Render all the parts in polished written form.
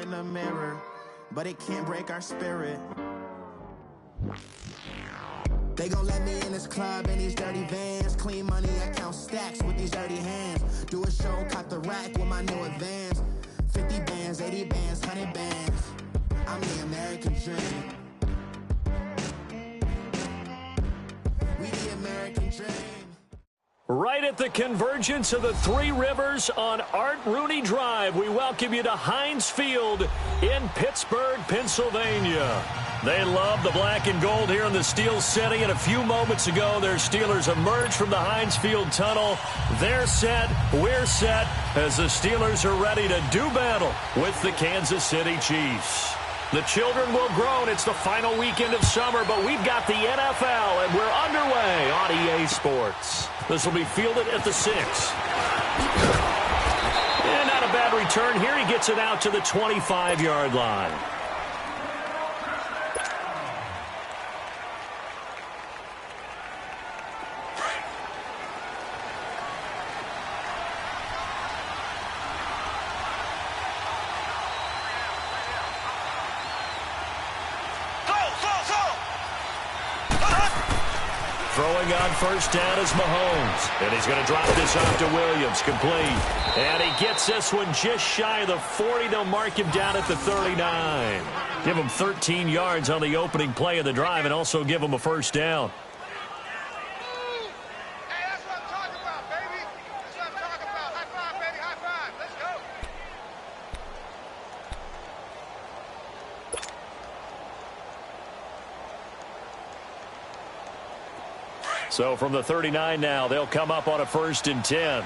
in the mirror, but it can't break our spirit. They gon' let me in this club in these dirty vans. Clean money, I count stacks with these dirty hands. Do a show, cop the rack with my new advance. 50 bands, 80 bands, 100 bands. I'm the American dream. We the American dream. Right at the convergence of the Three Rivers on Art Rooney Drive, we welcome you to Heinz Field in Pittsburgh, Pennsylvania. They love the black and gold here in the Steel City, and a few moments ago, their Steelers emerged from the Heinz Field tunnel. They're set, we're set, as the Steelers are ready to do battle with the Kansas City Chiefs. The children will groan. It's the final weekend of summer, but we've got the NFL, and we're underway on EA Sports. This will be fielded at the 6. And not a bad return here. He gets it out to the 25-yard line. Throwing on first down is Mahomes. And he's going to drop this off to Williams. Complete. And he gets this one just shy of the 40. They'll mark him down at the 39. Give him 13 yards on the opening play of the drive and also give him a first down. So from the 39 now, they'll come up on a 1st and 10.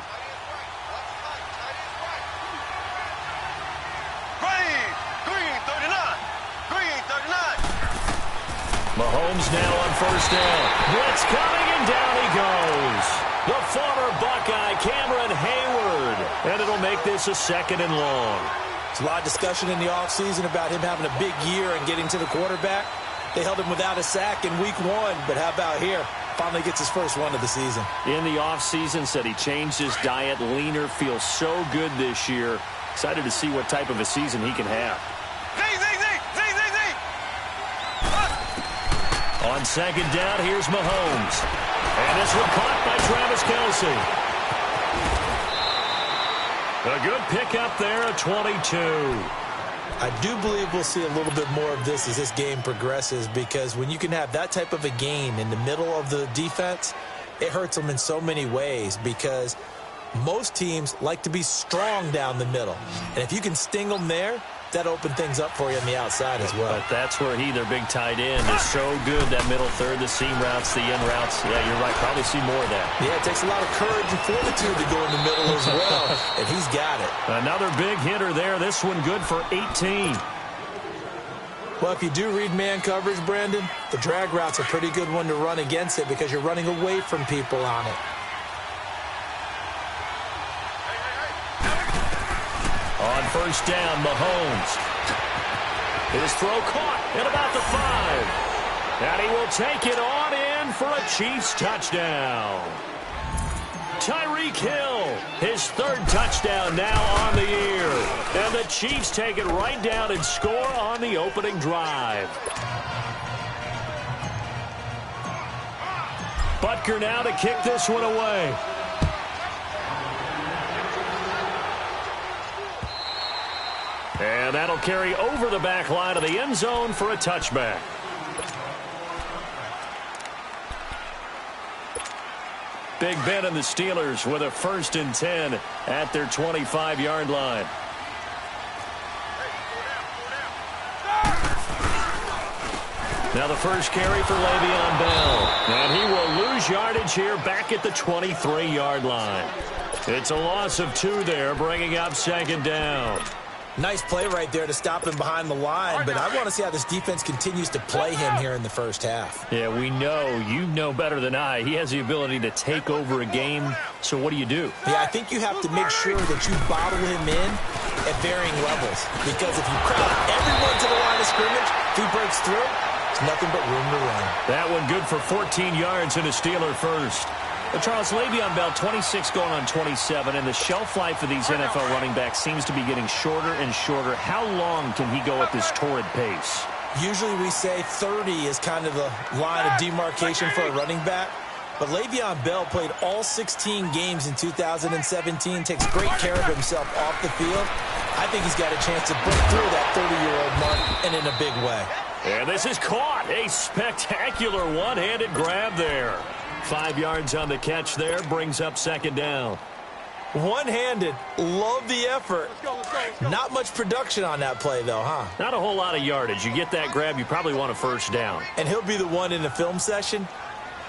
Mahomes now on first down. Blitz coming, and down he goes. The former Buckeye, Cameron Hayward. And it'll make this a 2nd and long. There's a lot of discussion in the offseason about him having a big year and getting to the quarterback. They held him without a sack in week 1, but how about here? Finally gets his first one of the season. In the offseason, said he changed his diet, leaner, feels so good this year. Excited to see what type of a season he can have. On 2nd down, here's Mahomes. And this one caught by Travis Kelce. A good pickup there at 22. I do believe we'll see a little bit more of this as this game progresses, because when you can have that type of a game in the middle of the defense, it hurts them in so many ways, because most teams like to be strong down the middle. And if you can sting them there, that opens things up for you on the outside as well. But that's where their big tight end, is so good, that middle third, the seam routes, the in routes. Yeah, you're right. Probably see more of that. Yeah, it takes a lot of courage and fortitude to go in the middle as well, and he's got it. Another big hitter there. This one good for 18. Well, if you do read man coverage, Brandon, the drag route's a pretty good one to run against it, because you're running away from people on it. On first down, Mahomes. His throw caught at about the 5. And he will take it on in for a Chiefs touchdown. Tyreek Hill, his 3rd touchdown now on the year. And the Chiefs take it right down and score on the opening drive. Butker now to kick this one away. And that'll carry over the back line of the end zone for a touchback. Big Ben and the Steelers with a 1st and 10 at their 25-yard line. Now the first carry for Le'Veon Bell. And he will lose yardage here back at the 23-yard line. It's a loss of 2 there, bringing up 2nd down. Nice play right there to stop him behind the line, but I want to see how this defense continues to play him here in the first half. Yeah, we know. You know better than I. He has the ability to take over a game, so what do you do? Yeah, I think you have to make sure that you bottle him in at varying levels, because if you crowd everyone to the line of scrimmage, if he breaks through, there's nothing but room to run. That one good for 14 yards and a Steeler first. Well, Charles, Le'Veon Bell, 26 going on 27, and the shelf life of these NFL running backs seems to be getting shorter and shorter. How long can he go at this torrid pace? Usually we say 30 is kind of the line of demarcation for a running back. But Le'Veon Bell played all 16 games in 2017, takes great care of himself off the field. I think he's got a chance to break through that 30-year-old mark, and in a big way. And this is caught. A spectacular one-handed grab there. 5 yards on the catch there, brings up second down. One-handed, love the effort. Not much production on that play, though, huh? Not a whole lot of yardage. You get that grab, you probably want a first down. And he'll be the one in the film session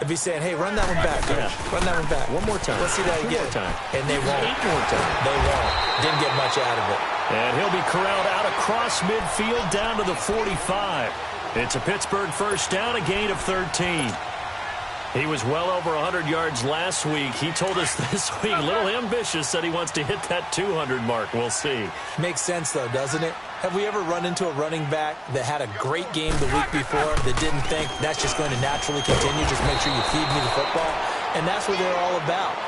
if he's saying, hey, run that one back, coach. Yeah. Run that one back. One more time. Let's see that again. 2 more time. And they won't. 8 more time. They won't. Didn't get much out of it. And he'll be corralled out across midfield down to the 45. It's a Pittsburgh first down, a gain of 13. He was well over 100 yards last week. He told us this week, a little ambitious, said he wants to hit that 200 mark. We'll see. Makes sense, though, doesn't it? Have we ever run into a running back that had a great game the week before that didn't think that's just going to naturally continue? Just make sure you feed me the football. And that's what they're all about.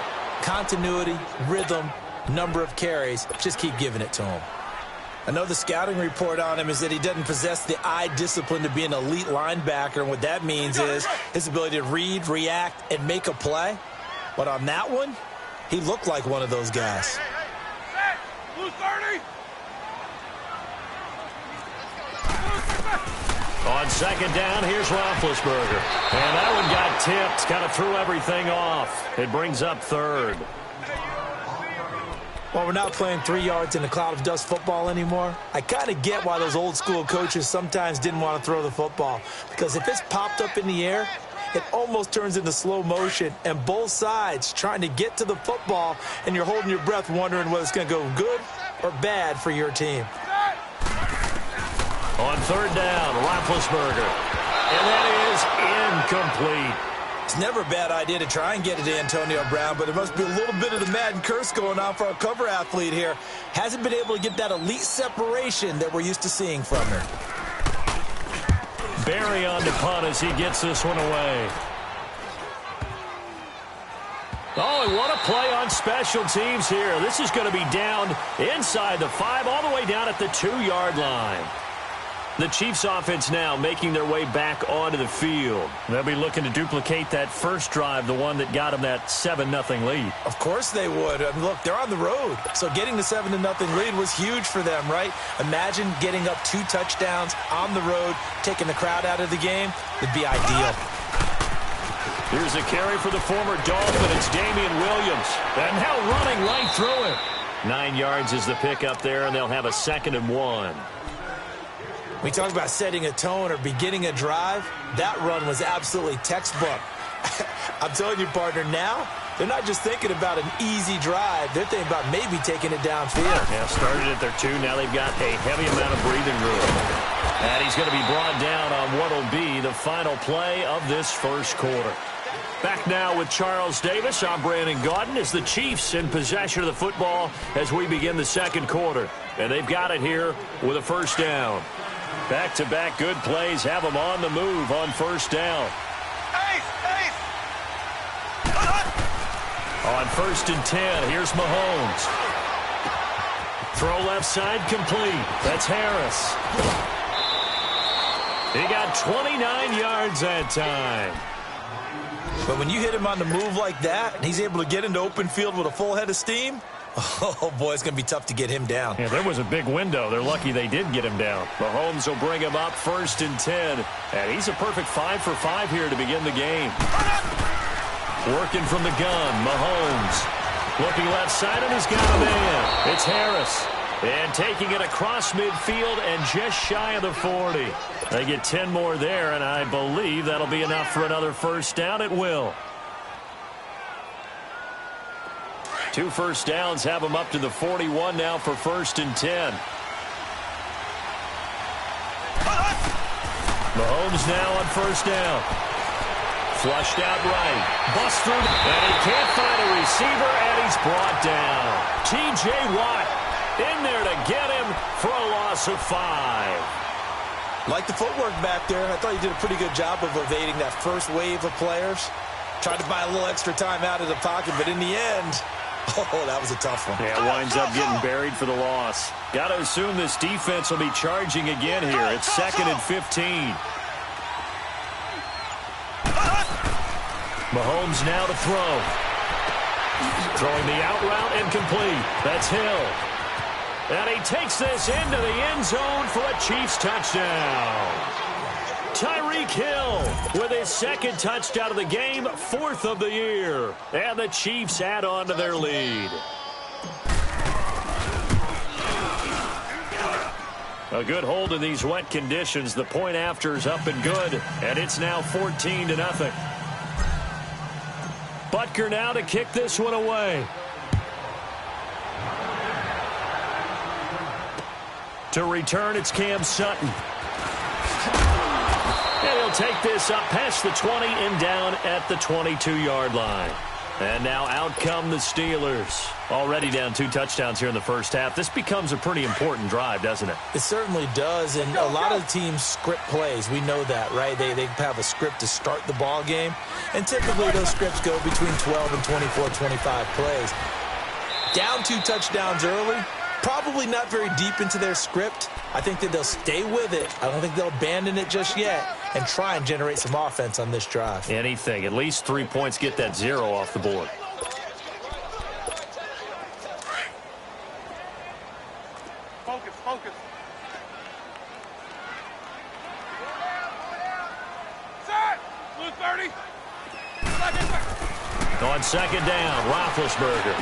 Continuity, rhythm, number of carries. Just keep giving it to him. I know the scouting report on him is that he doesn't possess the eye discipline to be an elite linebacker, and what that means is his ability to read, react, and make a play. But on that one, he looked like one of those guys. On second down, here's Roethlisberger. And that one got tipped, kind of threw everything off. It brings up third. Well, we're not playing 3 yards in a cloud of dust football anymore. I kind of get why those old school coaches sometimes didn't want to throw the football. Because if it's popped up in the air, it almost turns into slow motion. And both sides trying to get to the football, and you're holding your breath wondering whether it's going to go good or bad for your team. On third down, Roethlisberger. And that is incomplete. It's never a bad idea to try and get it to Antonio Brown, but there must be a little bit of the Madden curse going on for our cover athlete here. Hasn't been able to get that elite separation that we're used to seeing from him. Barry on the punt as he gets this one away. Oh, and what a play on special teams here. This is going to be down inside the 5, all the way down at the 2-yard line. The Chiefs offense now making their way back onto the field. They'll be looking to duplicate that first drive, the one that got them that 7-0 lead. Of course they would. I mean, look, they're on the road. So getting the 7-0 lead was huge for them, right? Imagine getting up 2 touchdowns on the road, taking the crowd out of the game. It'd be ideal. Here's a carry for the former Dolphin. It's Damian Williams. And now running right through it. 9 yards is the pick up there, and they'll have a 2nd and 1. We talk about setting a tone or beginning a drive. That run was absolutely textbook. I'm telling you, partner, now they're not just thinking about an easy drive. They're thinking about maybe taking it downfield. Yeah, started at their 2. Now they've got a heavy amount of breathing room. And he's going to be brought down on what will be the final play of this first quarter. Back now with Charles Davis. I'm Brandon Gaudin as the Chiefs in possession of the football as we begin the second quarter. And they've got it here with a first down. Back-to-back good plays have them on the move on first down. On 1st and 10, here's Mahomes. Throw left side complete. That's Harris. He got 29 yards that time. But when you hit him on the move like that, and he's able to get into open field with a full head of steam, oh, boy, it's going to be tough to get him down. Yeah, there was a big window. They're lucky they did get him down. Mahomes will bring him up 1st and 10. And he's a perfect 5 for 5 here to begin the game. Working from the gun, Mahomes. Looking left side, and he's got a man. It's Harris. And taking it across midfield and just shy of the 40. They get 10 more there, and I believe that'll be enough for another first down. It will. 2 first downs have them up to the 41 now for 1st and 10. Mahomes now on first down. Flushed out right. Bust through. And he can't find a receiver, and he's brought down. T.J. Watt in there to get him for a loss of 5. Like the footwork back there, I thought he did a pretty good job of evading that first wave of players. Tried to buy a little extra time out of the pocket, but in the end, oh, that was a tough one. Yeah, winds up getting buried for the loss. Got to assume this defense will be charging again here. It's 2nd and 15. Mahomes now to throw. Throwing the out route incomplete. That's Hill. And he takes this into the end zone for a Chiefs touchdown. Tyreek Hill with his 2nd touchdown of the game, 4th of the year. And the Chiefs add on to their lead. A good hold in these wet conditions. The point after is up and good, and it's now 14-0. Butker now to kick this one away. To return, it's Cam Sutton. And he'll take this up past the 20 and down at the 22-yard line. And now out come the Steelers. Already down 2 touchdowns here in the first half. This becomes a pretty important drive, doesn't it? It certainly does, and a lot of teams script plays. We know that, right? They have a script to start the ball game, and typically those scripts go between 12 and 24, 25 plays. Down 2 touchdowns early, probably not very deep into their script. I think that they'll stay with it. I don't think they'll abandon it just yet and try and generate some offense on this drive. Anything. At least 3 points, get that 0 off the board. Focus. Set! Blue 30. On 2nd down, Roethlisberger.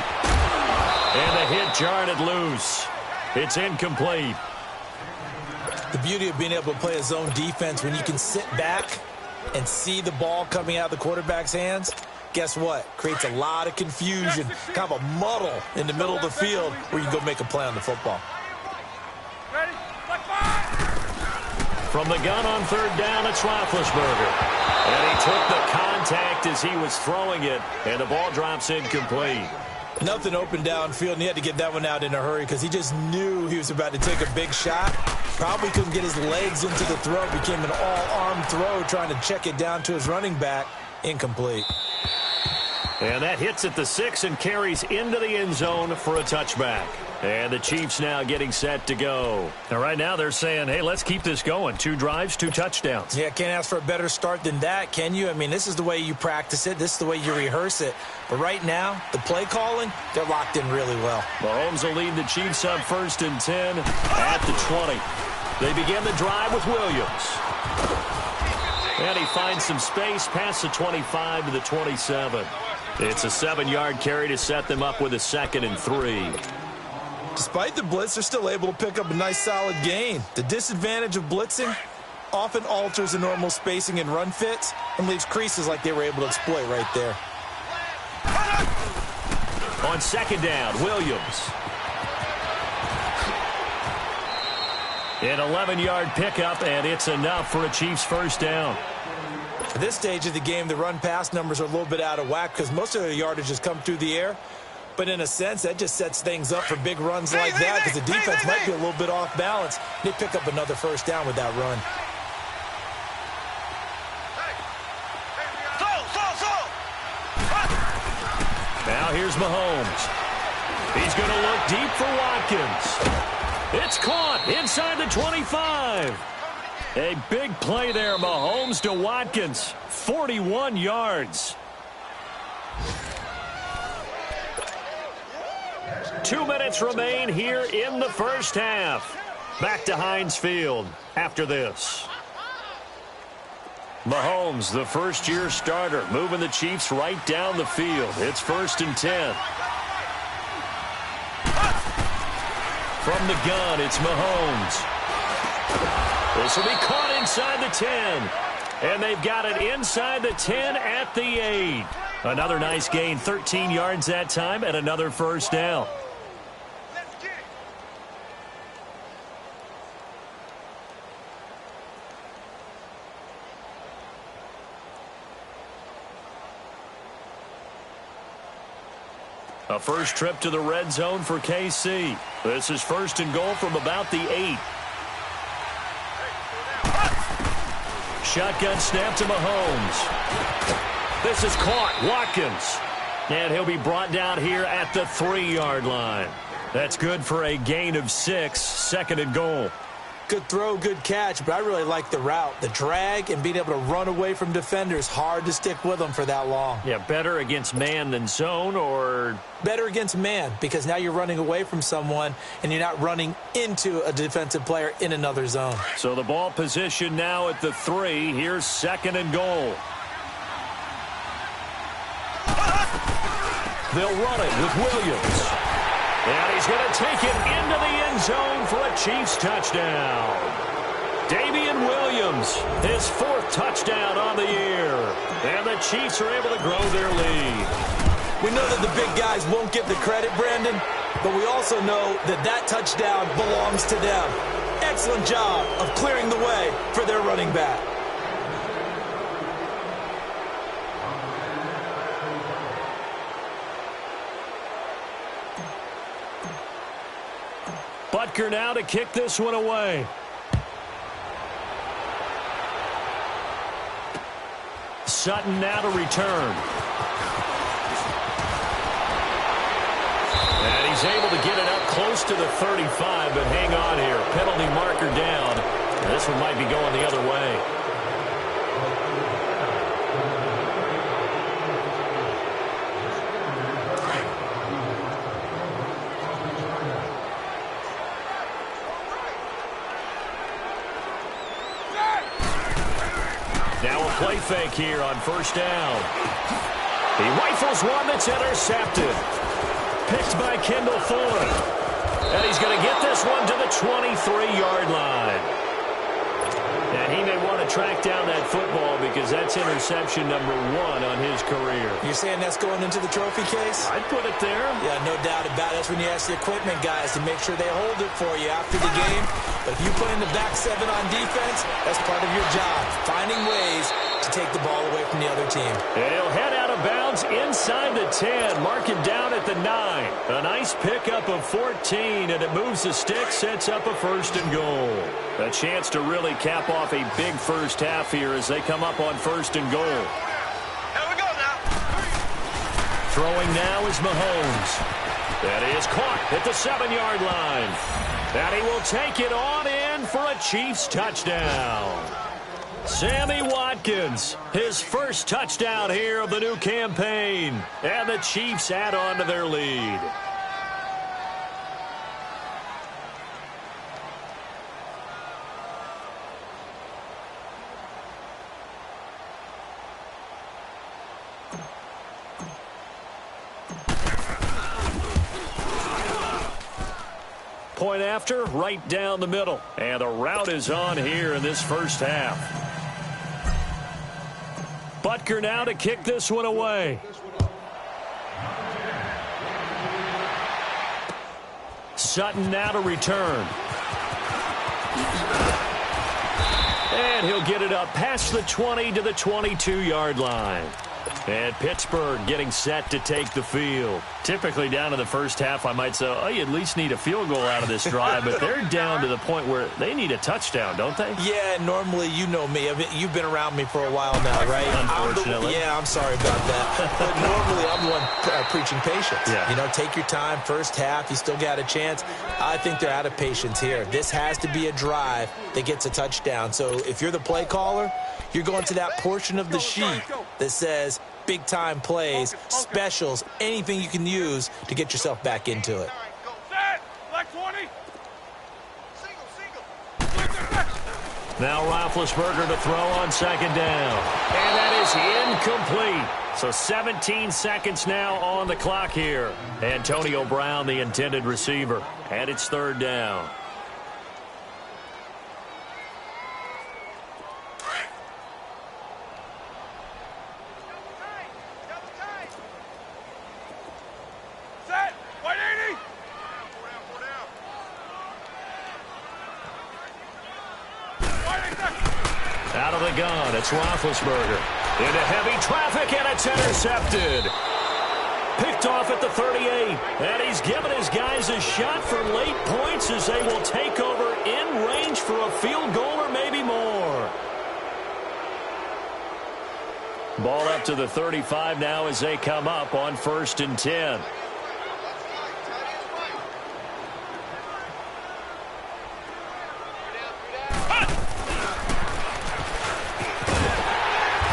And the hit jarred it loose. It's incomplete. The beauty of being able to play a zone defense when you can sit back and see the ball coming out of the quarterback's hands, guess what? Creates a lot of confusion, kind of a muddle in the middle of the field where you can go make a play on the football. Ready? From the gun on 3rd down, it's Roethlisberger. And he took the contact as he was throwing it, and the ball drops incomplete. Nothing open downfield, and he had to get that one out in a hurry because he just knew he was about to take a big shot. Probably couldn't get his legs into the throw. Became an all-arm throw trying to check it down to his running back. Incomplete. And that hits at the 6 and carries into the end zone for a touchback. And the Chiefs now getting set to go. And right now they're saying, hey, let's keep this going. 2 drives, 2 touchdowns. Yeah, can't ask for a better start than that, can you? I mean, this is the way you practice it. This is the way you rehearse it. But right now, the play calling, they're locked in really well. Mahomes will lead the Chiefs up 1st and 10 at the 20. They begin the drive with Williams. And he finds some space past the 25 to the 27. It's a 7-yard carry to set them up with a 2nd and 3. Despite the blitz, they're still able to pick up a nice, solid gain. The disadvantage of blitzing often alters the normal spacing and run fits and leaves creases like they were able to exploit right there. On 2nd down, Williams. An 11-yard pickup, and it's enough for a Chiefs 1st down. At this stage of the game, the run-pass numbers are a little bit out of whack because most of their yardage has come through the air. But in a sense, that just sets things up for big runs like that because the defense might be a little bit off balance. They pick up another 1st down with that run. Now here's Mahomes. He's going to look deep for Watkins. It's caught inside the 25. A big play there, Mahomes to Watkins. 41 yards. 2 minutes remain here in the first half. Back to Heinz Field after this. Mahomes, the first-year starter, moving the Chiefs right down the field. It's 1st and 10. From the gun, it's Mahomes. This will be caught inside the 10. And they've got it inside the 10 at the 8. Another nice gain, 13 yards that time, and another 1st down. A first trip to the red zone for KC. This is 1st and goal from about the 8. Shotgun snap to Mahomes. This is caught. Watkins. And he'll be brought down here at the 3-yard line. That's good for a gain of 6, 2nd and goal. Good throw, good catch, but I really like the route. The drag and being able to run away from defenders, hard to stick with them for that long. Yeah, better against man than zone, or? Better against man, because now you're running away from someone and you're not running into a defensive player in another zone. So the ball position now at the 3. Here's 2nd and goal. They'll run it with Williams. And he's going to take it into the end zone for a Chiefs touchdown. Damian Williams, his 4th touchdown on the year. And the Chiefs are able to grow their lead. We know that the big guys won't get the credit, Brandon, but we also know that that touchdown belongs to them. Excellent job of clearing the way for their running back. Butker now to kick this one away. Sutton now to return. And he's able to get it up close to the 35, but hang on here. Penalty marker down. And this one might be going the other way. Now a play fake here on 1st down. He rifles one that's intercepted. Picked by Kendall Fuller. And he's going to get this one to the 23-yard line. And he may want to track down that football because that's interception number 1 on his career. You're saying that's going into the trophy case? I'd put it there. Yeah, no doubt about it. That's when you ask the equipment guys to make sure they hold it for you after the game. But if you play in the back 7 on defense, that's part of your job, finding ways to take the ball away from the other team. And he'll head out of bounds inside the 10, mark it down at the 9. A nice pickup of 14, and it moves the stick, sets up a 1st and goal. A chance to really cap off a big first half here as they come up on 1st and goal. Here we go now. Throwing now is Mahomes. That is caught at the 7-yard line. And he will take it on in for a Chiefs touchdown. Sammy Watkins, his 1st touchdown here of the new campaign. And the Chiefs add on to their lead. Point after, right down the middle. And the route is on here in this first half. Butker now to kick this one away. Sutton now to return. And he'll get it up past the 20 to the 22-yard line. And Pittsburgh getting set to take the field. Typically down in the first half, I might say, oh, you at least need a field goal out of this drive. But they're down to the point where they need a touchdown, don't they? Yeah, normally, you know me. You've been around me for a while now, right? Unfortunately. I'm sorry about that. But normally, I'm the one preaching patience. Yeah. You know, take your time. First half, you still got a chance. I think they're out of patience here. This has to be a drive that gets a touchdown. So if you're the play caller, you're going to that portion of the sheet that says big-time plays, specials, anything you can use to get yourself back into it. Set. Black 20. Single. Now Roethlisberger to throw on 2nd down. And that is incomplete. So 17 seconds now on the clock here. Antonio Brown, the intended receiver. And it's 3rd down. Out of the gun, it's Roethlisberger. Into heavy traffic, and it's intercepted. Picked off at the 38. And he's given his guys a shot for late points as they will take over in range for a field goal or maybe more. Ball up to the 35 now as they come up on 1st and 10.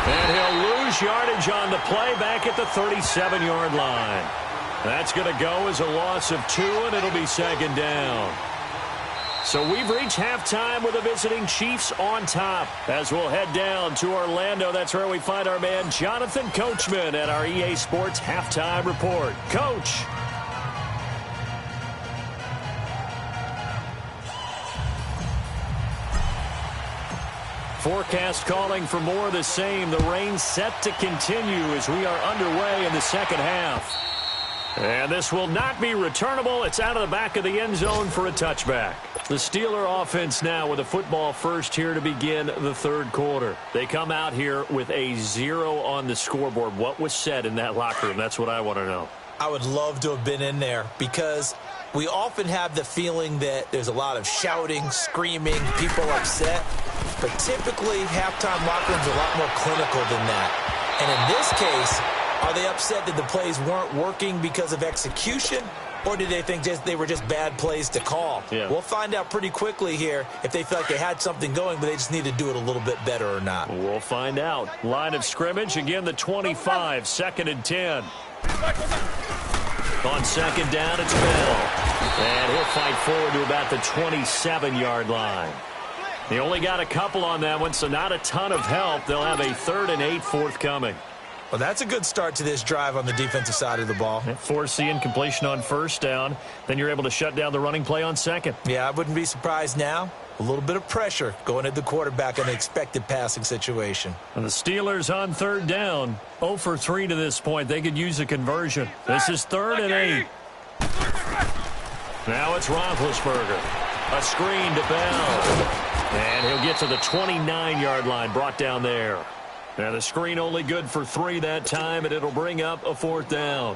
And he'll lose yardage on the play back at the 37-yard line. That's going to go as a loss of 2, and it'll be 2nd down. So we've reached halftime with the visiting Chiefs on top. As we'll head down to Orlando, that's where we find our man Jonathan Coachman at our EA Sports Halftime Report. Coach. Forecast calling for more of the same. The rain set to continue as we are underway in the second half. And this will not be returnable. It's out of the back of the end zone for a touchback. The Steeler offense now with a football first here to begin the third quarter. They come out here with a 0 on the scoreboard. What was said in that locker room? That's what I want to know. I would love to have been in there because we often have the feeling that there's a lot of shouting, screaming, people upset. But typically, halftime locker rooms are a lot more clinical than that. And in this case, are they upset that the plays weren't working because of execution? Or did they think they were just bad plays to call? Yeah. We'll find out pretty quickly here if they felt like they had something going, but they just need to do it a little bit better or not. We'll find out. Line of scrimmage, again, the 25, 2nd and 10. On 2nd down, it's Bell. And he'll fight forward to about the 27-yard line. He only got a couple on that one, so not a ton of help. They'll have a 3rd and 8 forthcoming. Well, that's a good start to this drive on the defensive side of the ball. Force the incompletion on 1st down. Then you're able to shut down the running play on 2nd. Yeah, I wouldn't be surprised now. A little bit of pressure going at the quarterback in an expected passing situation. And the Steelers on 3rd down. 0 for 3 to this point. They could use a conversion. This is 3rd and 8. Now it's Roethlisberger. A screen to Bell. And he'll get to the 29-yard line, brought down there. And the screen only good for 3 that time, and it'll bring up a 4th down.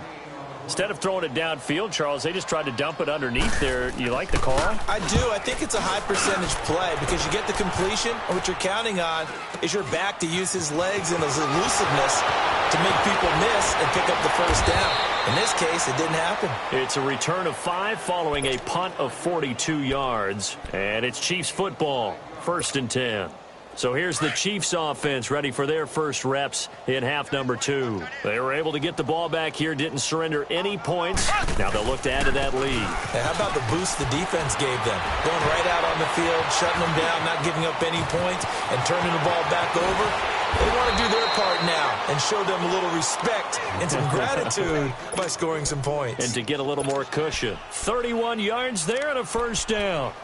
Instead of throwing it downfield, Charles, they just tried to dump it underneath there. You like the call? I do. I think it's a high percentage play because you get the completion, and what you're counting on is your back to use his legs and his elusiveness to make people miss and pick up the 1st down. In this case, it didn't happen. It's a return of 5 following a punt of 42 yards. And it's Chiefs football, 1st and 10. So here's the Chiefs offense ready for their first reps in half number 2. They were able to get the ball back here, didn't surrender any points. Now they'll look to add to that lead. Hey, how about the boost the defense gave them? Going right out on the field, shutting them down, not giving up any points, and turning the ball back over. They want to do their part now and show them a little respect and some gratitude by scoring some points. And to get a little more cushion. 31 yards there and a 1st down.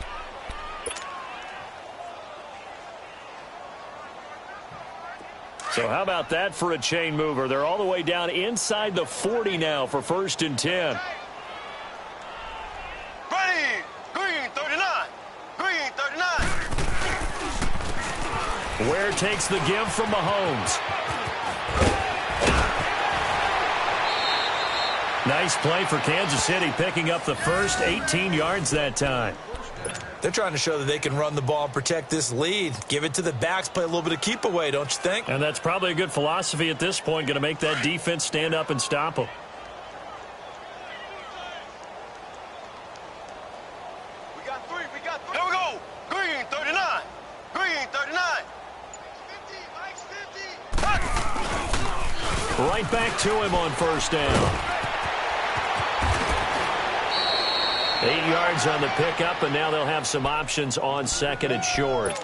So how about that for a chain mover? They're all the way down inside the 40 now for 1st and 10. Ready! Green 39! Green 39! Ware takes the give from Mahomes. Nice play for Kansas City, picking up the first 18 yards that time. They're trying to show that they can run the ball and protect this lead. Give it to the backs, play a little bit of keep away, don't you think? And that's probably a good philosophy at this point, going to make that defense stand up and stop them. We got 3, we got 3. Here we go! Green 39! Green 39! 50, Right back to him on 1st down. 8 yards on the pickup, and now they'll have some options on 2nd and short.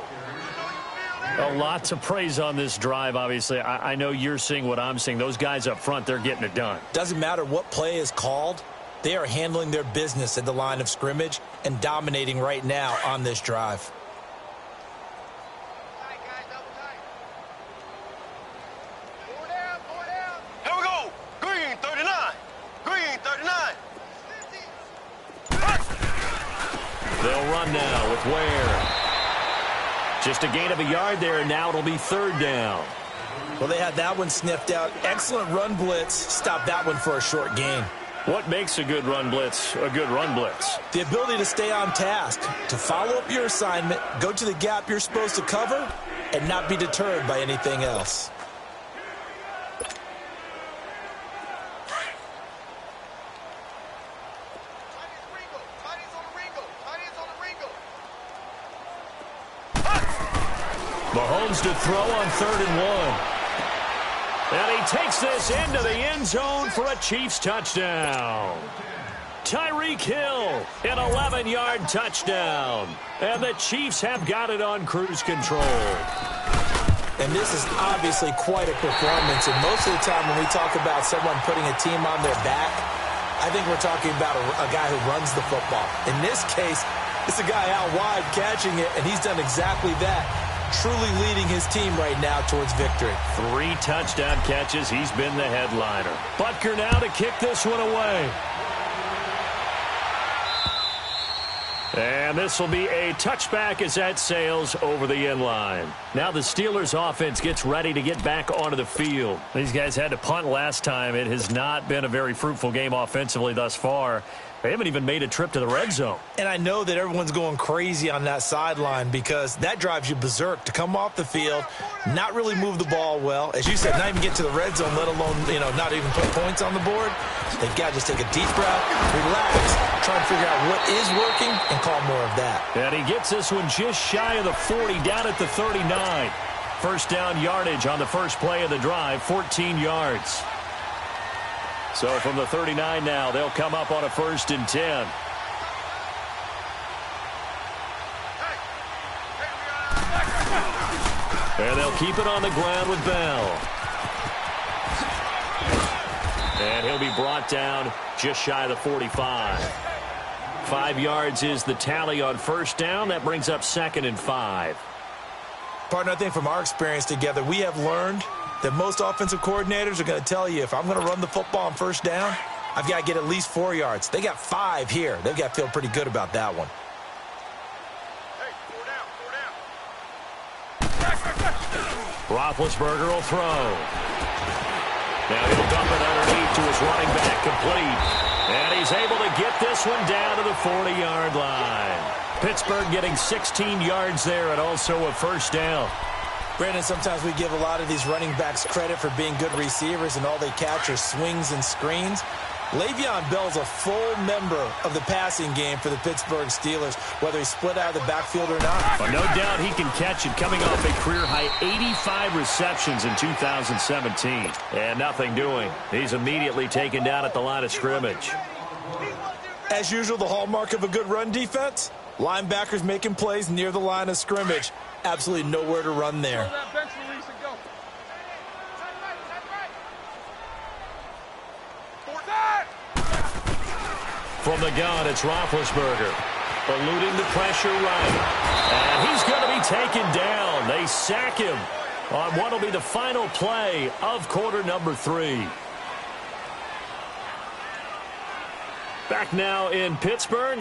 A lot to praise on this drive, obviously. I know you're seeing what I'm seeing. Those guys up front, they're getting it done. Doesn't matter what play is called. They are handling their business at the line of scrimmage and dominating right now on this drive. Here we go! Green 39! Green 39! They'll run now with Ware. Just a gain of a yard there, and now it'll be 3rd down. Well, they had that one sniffed out. Excellent run blitz. Stop that one for a short gain. What makes a good run blitz a good run blitz? The ability to stay on task, to follow up your assignment, go to the gap you're supposed to cover, and not be deterred by anything else. Mahomes to throw on 3rd and 1. And he takes this into the end zone for a Chiefs touchdown. Tyreek Hill, an 11-yard touchdown. And the Chiefs have got it on cruise control. And this is obviously quite a performance. And most of the time when we talk about someone putting a team on their back, I think we're talking about a guy who runs the football. In this case, it's a guy out wide catching it, and he's done exactly that, truly leading his team right now towards victory. 3 touchdown catches. He's been the headliner. Butker now to kick this one away. And this will be a touchback as that sails over the end line. Now the Steelers offense gets ready to get back onto the field. These guys had to punt last time. It has not been a very fruitful game offensively thus far. They haven't even made a trip to the red zone. And I know that everyone's going crazy on that sideline because that drives you berserk to come off the field, not really move the ball well. As you said, not even get to the red zone, let alone, not even put points on the board. They've got to just take a deep breath, relax, try and figure out what is working, and call more of that. And he gets this one just shy of the 40, down at the 39. First down yardage on the first play of the drive, 14 yards. So from the 39 now, they'll come up on a 1st and 10. And they'll keep it on the ground with Bell. And he'll be brought down just shy of the 45. 5 yards is the tally on first down. That brings up 2nd and 5. Partner, I think from our experience together, we have learned that most offensive coordinators are going to tell you, if I'm going to run the football on first down, I've got to get at least 4 yards. They got 5 here. They've got to feel pretty good about that one. Hey, 4 down. Roethlisberger will throw. Now he'll dump it underneath to his running back, complete. And he's able to get this one down to the 40-yard line. Pittsburgh getting 16 yards there and also a first down. Brandon, sometimes we give a lot of these running backs credit for being good receivers, and all they catch are swings and screens. Le'Veon Bell's a full member of the passing game for the Pittsburgh Steelers, whether he's split out of the backfield or not. But no doubt he can catch it, coming off a career-high 85 receptions in 2017. And nothing doing. He's immediately taken down at the line of scrimmage. As usual, the hallmark of a good run defense, linebackers making plays near the line of scrimmage. Absolutely nowhere to run there. From the gun, it's Roethlisberger, eluding the pressure right. And he's going to be taken down. They sack him on what will be the final play of quarter number 3. Back now in Pittsburgh.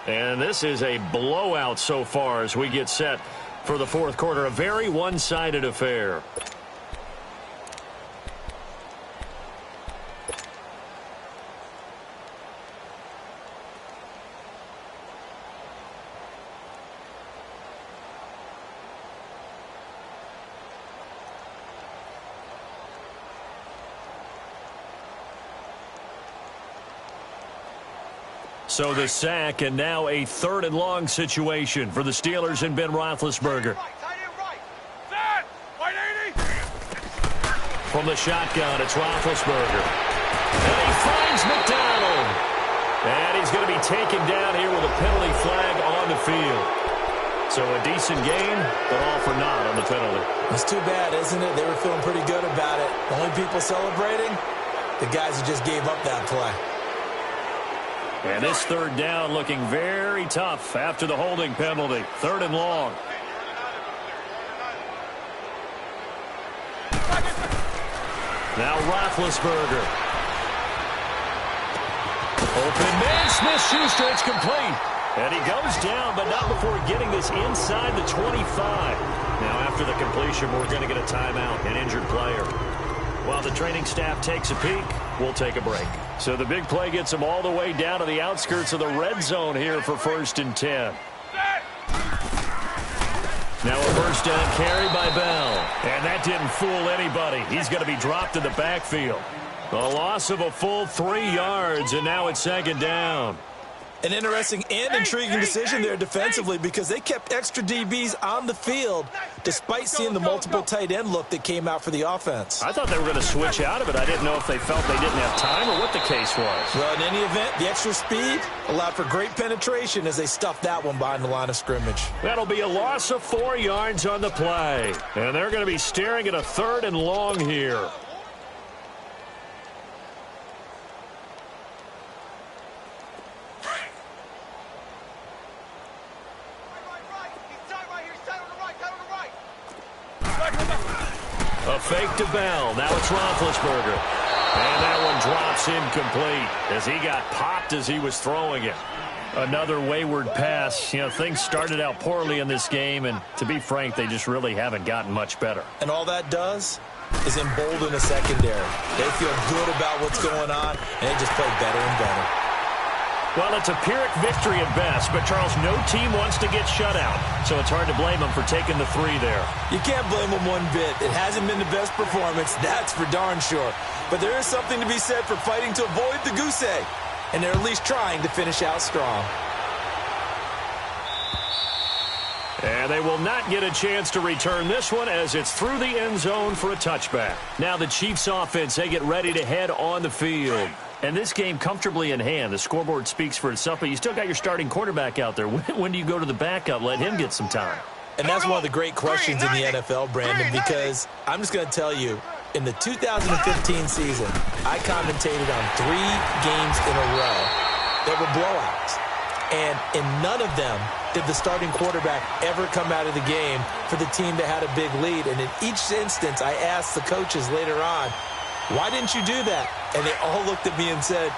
And this is a blowout so far as we get set for the 4th quarter. A very one-sided affair. So the sack, and now a 3rd and long situation for the Steelers and Ben Roethlisberger. From the shotgun, it's Roethlisberger. And he finds McDonald. And he's going to be taken down here with a penalty flag on the field. So a decent game, but all for naught on the penalty. It's too bad, isn't it? They were feeling pretty good about it. The only people celebrating, the guys who just gave up that play. And this 3rd down looking very tough after the holding penalty. 3rd and long. Now Roethlisberger. Open man, Smith-Schuster, it's complete. And he goes down, but not before getting this inside the 25. Now after the completion, we're going to get a timeout, an injured player. While the training staff takes a peek, we'll take a break. So the big play gets them all the way down to the outskirts of the red zone here for 1st and 10. Now a first down carry by Bell. And that didn't fool anybody. He's going to be dropped in the backfield. A loss of a full 3 yards, and now it's 2nd down. An interesting and intriguing decision there defensively because they kept extra DBs on the field despite seeing the multiple tight end look that came out for the offense. I thought they were going to switch out of it. I didn't know if they felt they didn't have time or what the case was. Well, in any event, the extra speed allowed for great penetration as they stuffed that one behind the line of scrimmage. That'll be a loss of 4 yards on the play. And they're going to be staring at a 3rd and long here. A fake to Bell. Now it's Roethlisberger. And that one drops incomplete as he got popped as he was throwing it. Another wayward pass. You know, things started out poorly in this game, and to be frank, they just really haven't gotten much better. And all that does is embolden the secondary. They feel good about what's going on, and they just play better and better. Well, it's a Pyrrhic victory at best, but, Charles, no team wants to get shut out, so it's hard to blame them for taking the 3 there. You can't blame them one bit. It hasn't been the best performance, that's for darn sure. But there is something to be said for fighting to avoid the goose egg, and they're at least trying to finish out strong. And they will not get a chance to return this one as it's through the end zone for a touchback. Now the Chiefs offense, they get ready to head on the field. And this game comfortably in hand. The scoreboard speaks for itself, but you still got your starting quarterback out there. When do you go to the backup? Let him get some time. And that's one of the great questions in the NFL, Brandon, because I'm just going to tell you, in the 2015 season, I commentated on 3 games in a row that were blowouts. And in none of them did the starting quarterback ever come out of the game for the team that had a big lead. And in each instance, I asked the coaches later on, why didn't you do that? And they all looked at me and said,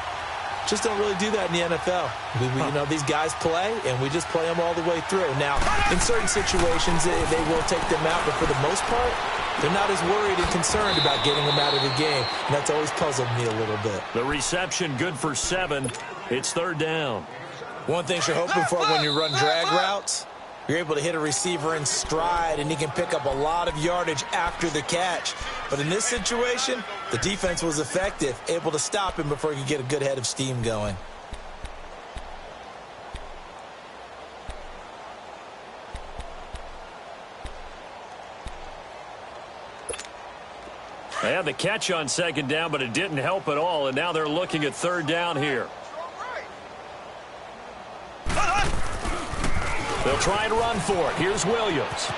just don't really do that in the NFL. You know, these guys play, and we just play them all the way through. Now, in certain situations, they will take them out, but for the most part, they're not as worried and concerned about getting them out of the game. And that's always puzzled me a little bit. The reception good for 7. It's 3rd down. One thing you're hoping for when you run drag routes, you're able to hit a receiver in stride, and he can pick up a lot of yardage after the catch. But in this situation, the defense was effective, able to stop him before he could get a good head of steam going. They had the catch on 2nd down, but it didn't help at all, and now they're looking at 3rd down here. They'll try and run for it. Here's Williams.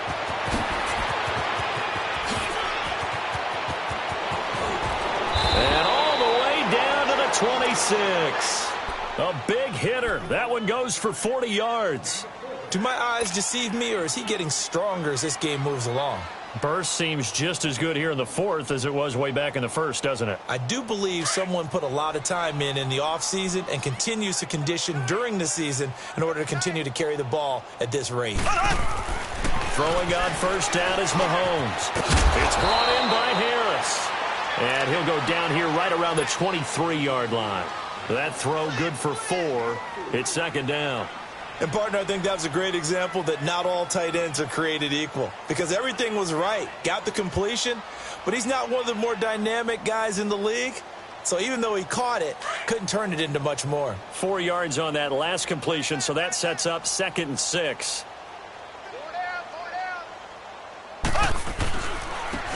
And all the way down to the 26. A big hitter. That one goes for 40 yards. Do my eyes deceive me, or is he getting stronger as this game moves along? Burst seems just as good here in the 4th as it was way back in the 1st, doesn't it? I do believe someone put a lot of time in the offseason and continues to condition during the season in order to continue to carry the ball at this rate. Throwing on 1st down is Mahomes. It's brought in by Harris. And he'll go down here right around the 23-yard line. That throw good for 4. It's 2nd down. And, partner, I think that was a great example that not all tight ends are created equal because everything was right. Got the completion, but he's not one of the more dynamic guys in the league. So even though he caught it, couldn't turn it into much more. 4 yards on that last completion, so that sets up 2nd and 6.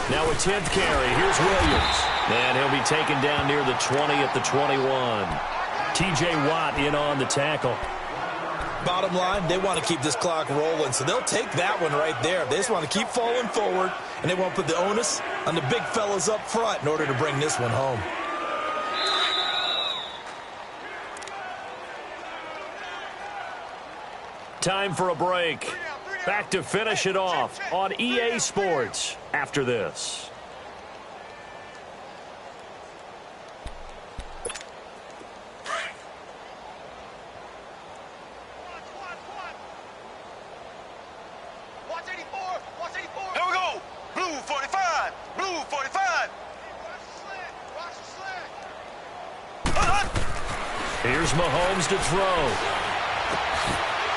Now a 10th carry. Here's Williams. And he'll be taken down near the 20 at the 21. T.J. Watt in on the tackle. Bottom line, they want to keep this clock rolling, so they'll take that one right there. They just want to keep falling forward, and they want to put the onus on the big fellas up front in order to bring this one home. Time for a break. Back to finish it off on EA Sports after this. Here's Mahomes to throw.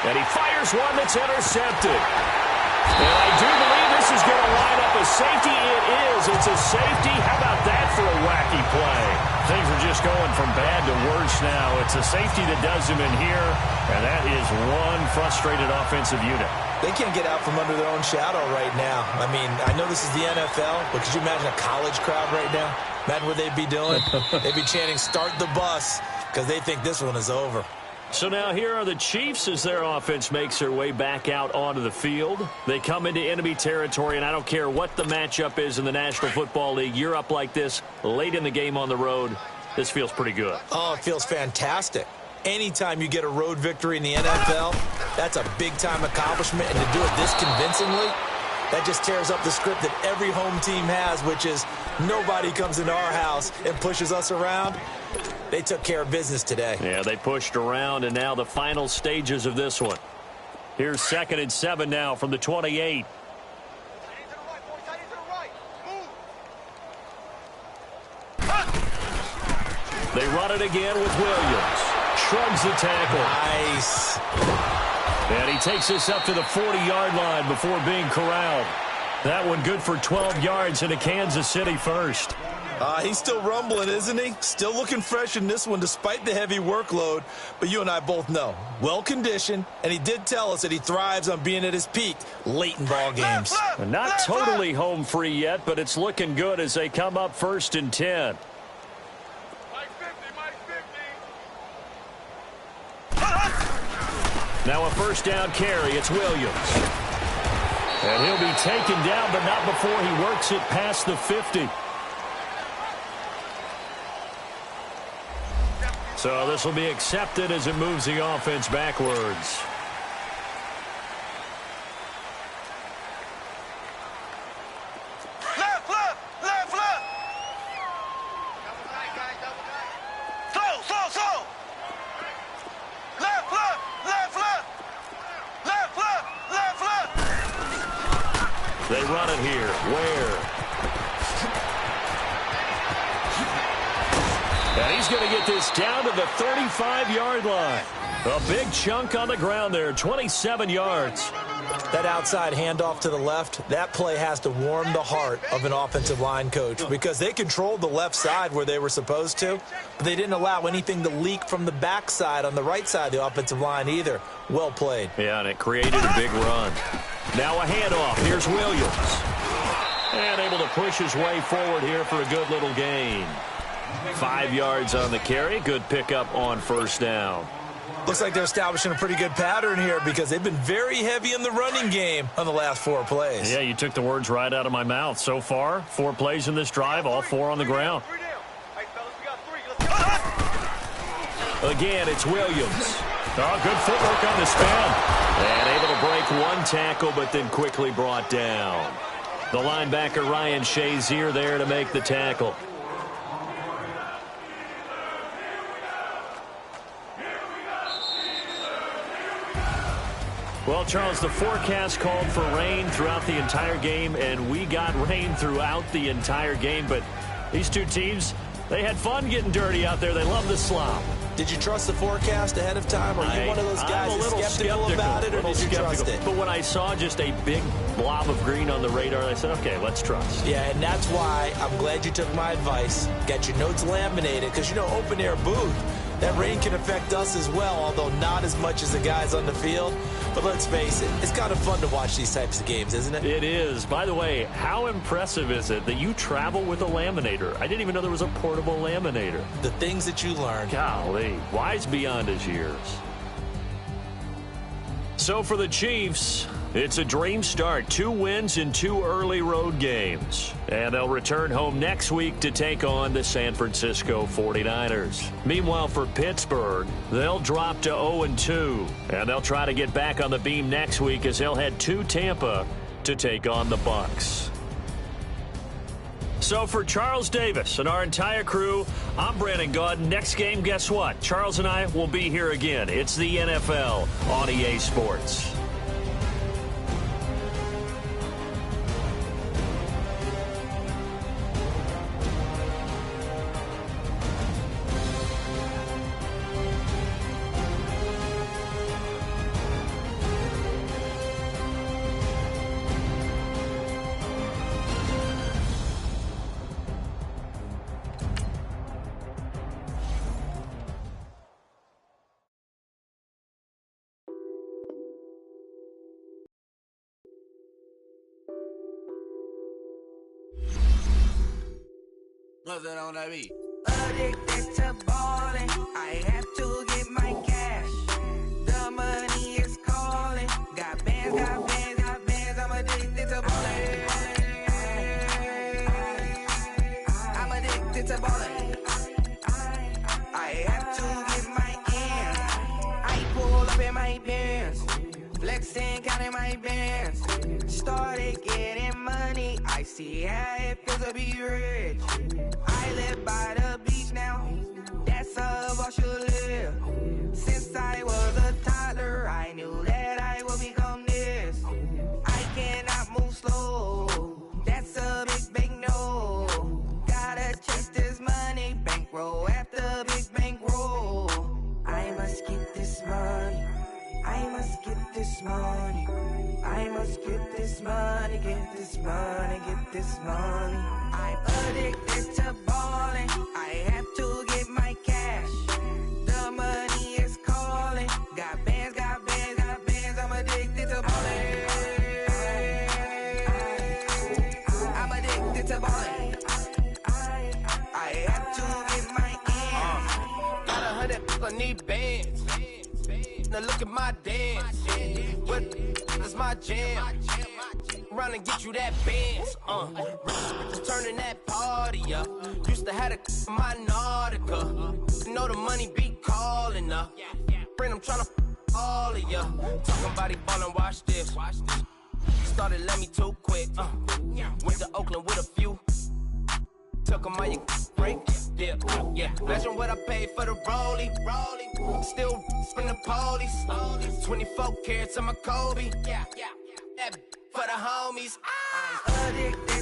And he fires one that's intercepted. And I do believe this is going to line up a safety. It is. It's a safety. How about that for a wacky play? Things are just going from bad to worse now. It's a safety that does him in here, and that is one frustrated offensive unit. They can't get out from under their own shadow right now. I mean, I know this is the NFL, but could you imagine a college crowd right now? Imagine what they'd be doing. They'd be chanting, "Start the bus," because they think this one is over. So now here are the Chiefs as their offense makes their way back out onto the field. They come into enemy territory, and I don't care what the matchup is in the National Football League. You're up like this late in the game on the road. This feels pretty good. Oh, it feels fantastic. Anytime you get a road victory in the NFL, that's a big-time accomplishment, and to do it this convincingly, that just tears up the script that every home team has, which is nobody comes into our house and pushes us around. They took care of business today. Yeah, they pushed around, and now the final stages of this one. Here's 2nd and 7 now from the 28. They run it again with Williams. Shrugs the tackle. Nice. And he takes this up to the 40-yard line before being corralled. That one good for 12 yards into Kansas City first. He's still rumbling, isn't he? Still looking fresh in this one despite the heavy workload. But you and I both know, well-conditioned, and he did tell us that he thrives on being at his peak late in ball games. Not totally home free yet, but it's looking good as they come up 1st and 10. Now a 1st down carry. It's Williams. And he'll be taken down, but not before he works it past the 50. So this will be accepted as it moves the offense backwards. Left, left, left, left. Slow, slow, slow. Left, left, left, left. Left, left, left, left. They run it here. Where? And he's going to get this down to the 35-yard line. A big chunk on the ground there, 27 yards. That outside handoff to the left, that play has to warm the heart of an offensive line coach because they controlled the left side where they were supposed to, but they didn't allow anything to leak from the backside on the right side of the offensive line either. Well played. Yeah, and it created a big run. Now a handoff. Here's Williams. And able to push his way forward here for a good little gain. 5 yards on the carry. Good pickup on 1st down. Looks like they're establishing a pretty good pattern here because they've been very heavy in the running game on the last 4 plays. Yeah, you took the words right out of my mouth. So far, 4 plays in this drive, all 4 on the ground. Again, it's Williams. Oh, good footwork on the spin. And able to break 1 tackle, but then quickly brought down. The linebacker, Ryan Shazier, there to make the tackle. Well, Charles, the forecast called for rain throughout the entire game, and we got rain throughout the entire game. But these two teams, they had fun getting dirty out there. They love the slop. Did you trust the forecast ahead of time? Or are you one of those guys that's skeptical about it, or did you trust it? But when I saw just a big blob of green on the radar, I said, okay, let's trust. Yeah, and that's why I'm glad you took my advice. Got your notes laminated, because, you know, open-air booth, that rain can affect us as well, although not as much as the guys on the field. But let's face it, it's kind of fun to watch these types of games, isn't it? It is. By the way, how impressive is it that you travel with a laminator? I didn't even know there was a portable laminator. The things that you learn. Golly, wise beyond his years. So for the Chiefs, it's a dream start. 2 wins in 2 early road games. And they'll return home next week to take on the San Francisco 49ers. Meanwhile, for Pittsburgh, they'll drop to 0-2. And they'll try to get back on the beam next week as they'll head to Tampa to take on the Bucs. So for Charles Davis and our entire crew, I'm Brandon Gaudin. Next game, guess what? Charles and I will be here again. It's the NFL on EA Sports. What's that on that beat? Addicted to ballin', I have to get my cash. The money is calling. Got bands, got bands, got bands. I'm addicted to ballin'. I'm addicted to ballin'. I have to get my ends. I pull up in my pants, flexing, counting my bands. Started getting money. I see how it feels to be rich. I live by the beach now. That's how I should live. Since I was a toddler, I knew that I would become this. I cannot move slow. That's a big, big no. Gotta chase this money, bankroll after big bankroll. I must get this money. I must get this money. I must get this money, get this money, get this money. I'm addicted to ballin'. I have to get my cash. The money is calling. Got bands, got bands, got bands. I'm addicted to ballin'. I'm addicted to ballin'. I have to get my ends. Got 100, I need bands. Now look at my dance. What is my jam? Run and get you that bands. Turning that party up. Used to have a my Nautica. You know the money be calling up. Friend, I'm tryna all of ya. Talking about it ballin', watch this. Started let me too quick. Went to Oakland with a few. Took 'em on your break. Yeah. Imagine what I paid for the rollie. Still from the police. 24 carats on my Kobe. Yeah. That for the homies. I'm addicted